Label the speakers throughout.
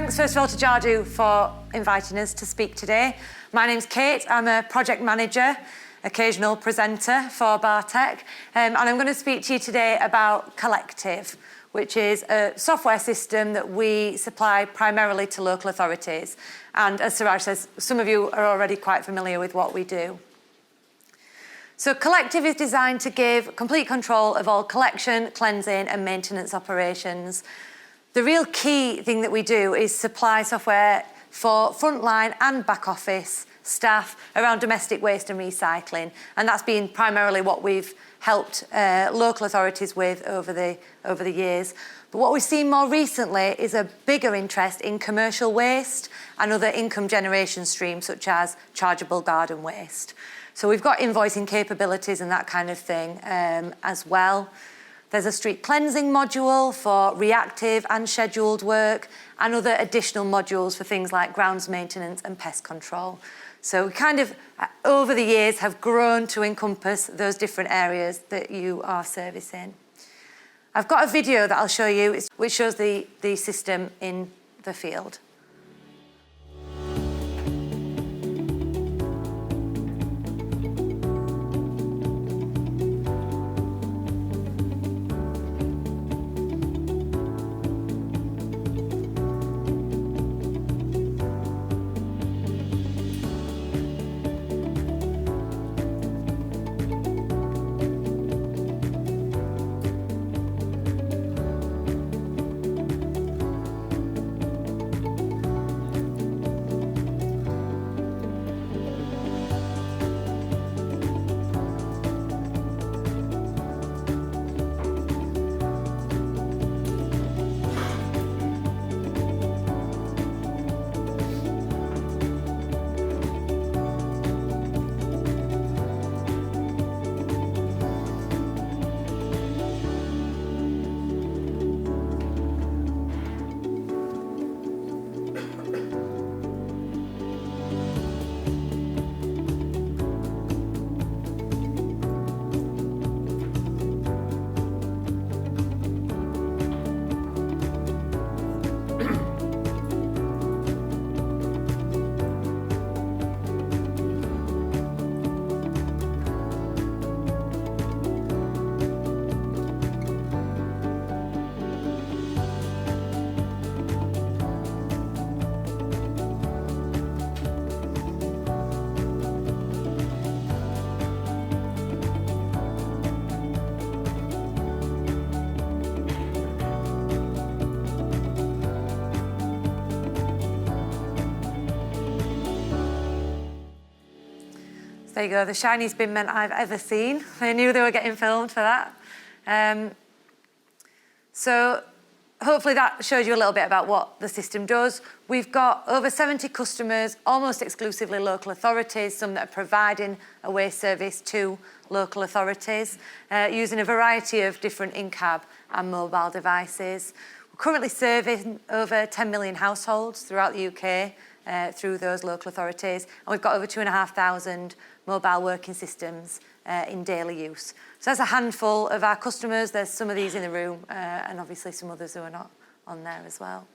Speaker 1: Thanks first of all to Jadu for inviting us to speak today. My name's Kate, I'm a project manager, occasional presenter for Bartec, and I'm going to speak to you today about Collective, which is a software system that we supply primarily to local authorities. And as Siraj says, some of you are already quite familiar with what we do. So Collective is designed to give complete control of all collection, cleansing and maintenance operations. The real key thing that we do is supply software for frontline and back office staff around domestic waste and recycling, and that's been primarily what we've helped local authorities with over the years. But what we've seen more recently is a bigger interest in commercial waste and other income generation streams such as chargeable garden waste. So we've got invoicing capabilities and that kind of thing as well. There's a street cleansing module for reactive and scheduled work and other additional modules for things like grounds maintenance and pest control. So we kind of, over the years, have grown to encompass those different areas that you are servicing. I've got a video that I'll show you which shows the system in the field. There you go, the shiniest bin men I've ever seen. I knew they were getting filmed for that. So hopefully that shows you a little bit about what the system does. We've got over 70 customers, almost exclusively local authorities, some that are providing a waste service to local authorities, using a variety of different in-cab and mobile devices. We're currently serving over 10 million households throughout the UK through those local authorities, and we've got over 2,500 mobile working systems in daily use. So that's a handful of our customers. There's some of these in the room and obviously some others who are not on there as well.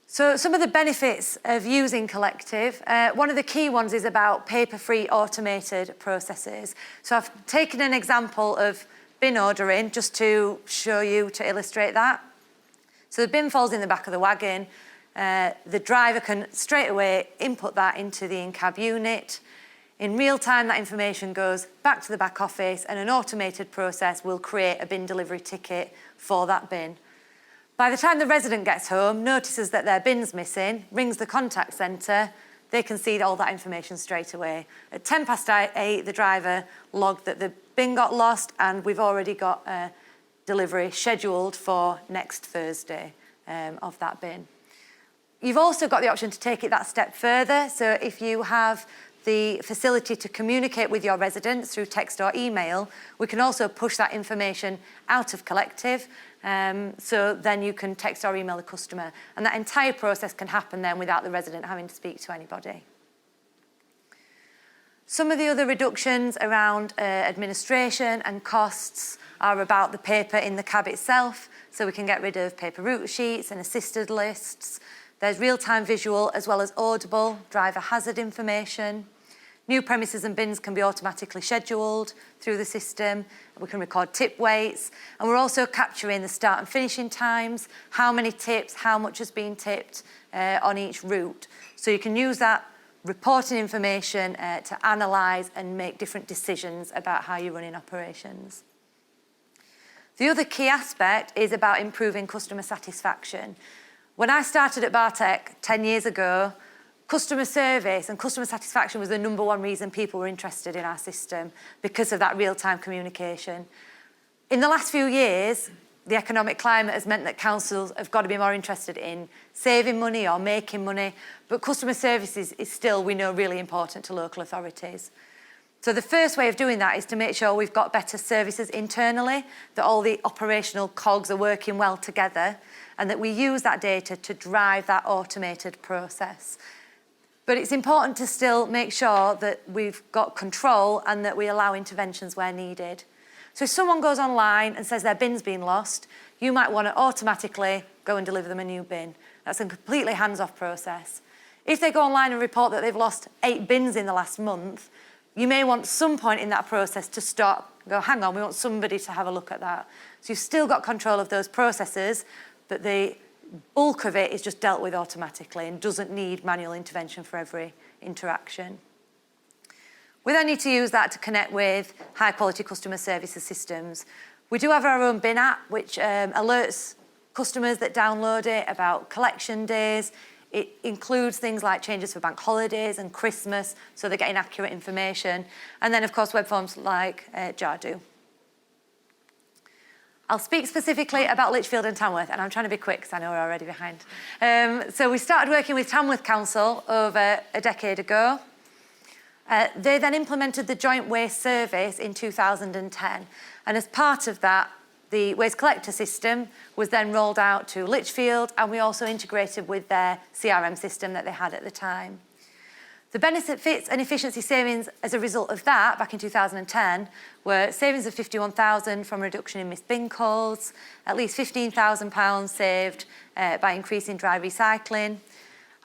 Speaker 1: So some of the benefits of using Collective, one of the key ones is about paper-free automated processes. So I've taken an example of bin ordering just to show you, to illustrate that. So the bin falls in the back of the wagon. The driver can straight away input that into the in-cab unit. In real time, that information goes back to the back office and an automated process will create a bin delivery ticket for that bin. By the time the resident gets home, notices that their bin's missing, rings the contact centre, they can see all that information straight away. At 8:10, the driver logged that the bin got lost and we've already got a delivery scheduled for next Thursday of that bin. You've also got the option to take it that step further. So if you have the facility to communicate with your residents through text or email, we can also push that information out of Collective. So then you can text or email the customer. And that entire process can happen then without the resident having to speak to anybody. Some of the other reductions around administration and costs are about the paper in the cab itself, so we can get rid of paper route sheets and assisted lists. There's real-time visual as well as audible driver hazard information. New premises and bins can be automatically scheduled through the system. We can record tip weights, and we're also capturing the start and finishing times, how many tips, how much has been tipped on each route. So you can use that reporting information to analyse and make different decisions about how you're running operations. The other key aspect is about improving customer satisfaction. When I started at Bartec 10 years ago, customer service and customer satisfaction was the number one reason people were interested in our system, because of that real-time communication. In the last few years, the economic climate has meant that councils have got to be more interested in saving money or making money, but customer service is still, we know, really important to local authorities. So the first way of doing that is to make sure we've got better services internally, that all the operational cogs are working well together, and that we use that data to drive that automated process. But it's important to still make sure that we've got control and that we allow interventions where needed. So if someone goes online and says their bin's been lost, you might want to automatically go and deliver them a new bin. That's a completely hands-off process. If they go online and report that they've lost 8 bins in the last month, you may want some point in that process to stop and go, hang on, we want somebody to have a look at that. So you've still got control of those processes, but the bulk of it is just dealt with automatically and doesn't need manual intervention for every interaction. We then need to use that to connect with high-quality customer services systems. We do have our own bin app, which alerts customers that download it about collection days. It includes things like changes for bank holidays and Christmas, so they're getting accurate information. And then, of course, web forms like Jadu. I'll speak specifically about Litchfield and Tamworth, and I'm trying to be quick because I know we're already behind. So we started working with Tamworth Council over a decade ago. They then implemented the joint waste service in 2010. And as part of that, the waste collector system was then rolled out to Litchfield, and we also integrated with their CRM system that they had at the time. The benefits and efficiency savings as a result of that, back in 2010, were savings of 51,000 from a reduction in missed bin calls, at least £15,000 saved by increasing dry recycling.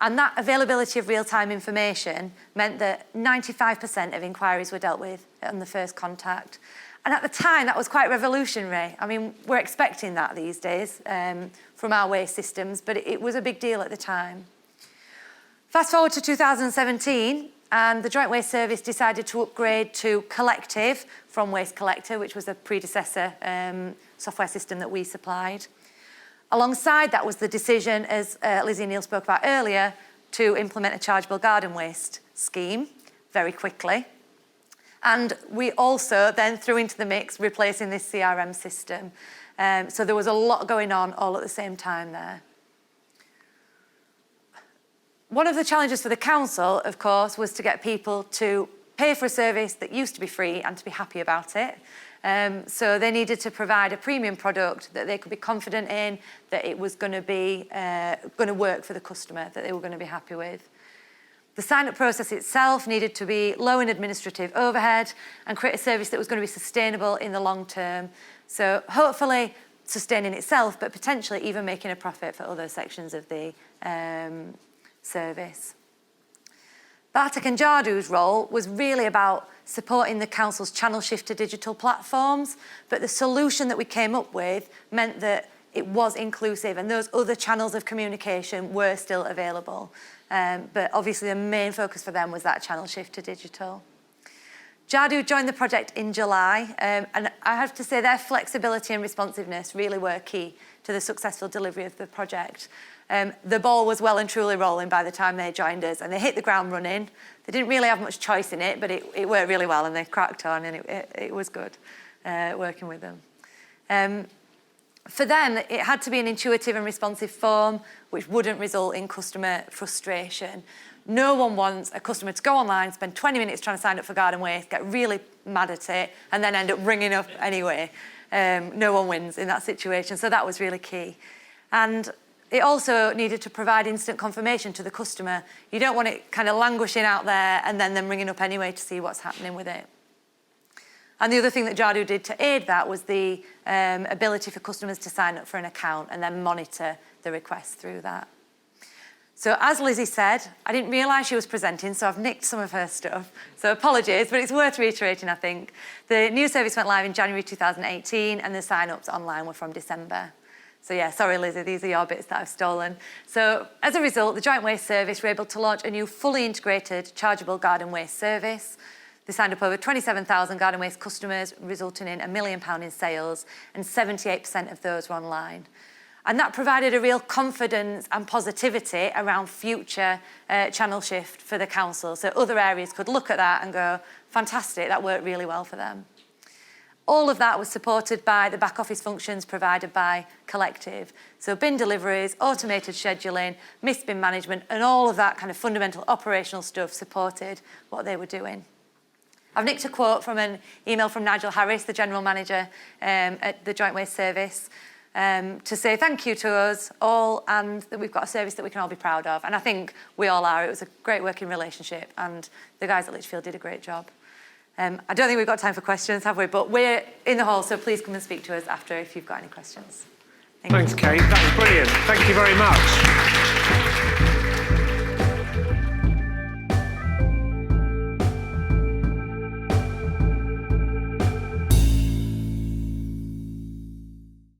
Speaker 1: And that availability of real-time information meant that 95% of inquiries were dealt with on the first contact. And at the time, that was quite revolutionary. I mean, we're expecting that these days from our waste systems, but it was a big deal at the time. Fast forward to 2017, and the Joint Waste Service decided to upgrade to Collective from Waste Collector, which was a predecessor software system that we supplied. Alongside that was the decision, as Lizzie and Neil spoke about earlier, to implement a chargeable garden waste scheme very quickly. And we also then threw into the mix replacing this CRM system. So there was a lot going on all at the same time there. One of the challenges for the council, of course, was to get people to pay for a service that used to be free and to be happy about it. So they needed to provide a premium product that they could be confident in, that it was going to work for the customer, that they were going to be happy with. The sign-up process itself needed to be low in administrative overhead and create a service that was going to be sustainable in the long term. So hopefully sustaining itself, but potentially even making a profit for other sections of the service. Bartec and Jadu's role was really about supporting the council's channel shift to digital platforms, but the solution that we came up with meant that it was inclusive and those other channels of communication were still available. But obviously the main focus for them was that channel shift to digital. Jadu joined the project in July, and I have to say their flexibility and responsiveness really were key to the successful delivery of the project. The ball was well and truly rolling by the time they joined us, and they hit the ground running. They didn't really have much choice in it, but it worked really well, and they cracked on, and it was good working with them. For them, it had to be an intuitive and responsive form which wouldn't result in customer frustration. No one wants a customer to go online, spend 20 minutes trying to sign up for garden waste, get really mad at it, and then end up ringing up anyway. No one wins in that situation, so that was really key. And it also needed to provide instant confirmation to the customer. You don't want it kind of languishing out there and then them ringing up anyway to see what's happening with it. And the other thing that Jadu did to aid that was the ability for customers to sign up for an account and then monitor the requests through that. So as Lizzie said, I didn't realise she was presenting, so I've nicked some of her stuff. So apologies, but it's worth reiterating, I think. The new service went live in January 2018 and the sign-ups online were from December. So yeah, sorry Lizzie, these are your bits that I've stolen. So as a result, the Joint Waste Service were able to launch a new fully integrated chargeable garden waste service. They signed up over 27,000 garden waste customers, resulting in £1 million in sales, and 78% of those were online. And that provided a real confidence and positivity around future channel shift for the council. So other areas could look at that and go, fantastic, that worked really well for them. All of that was supported by the back office functions provided by Collective. So bin deliveries, automated scheduling, mist bin management, and all of that kind of fundamental operational stuff supported what they were doing. I've nicked a quote from an email from Nigel Harris, the General Manager at the Joint Waste Service, to say thank you to us all and that we've got a service that we can all be proud of. And I think we all are. It was a great working relationship and the guys at Litchfield did a great job. I don't think we've got time for questions, have we? But we're in the hall, so please come and speak to us after if you've got any questions.
Speaker 2: Thanks, Kate. That was brilliant. Thank you very much.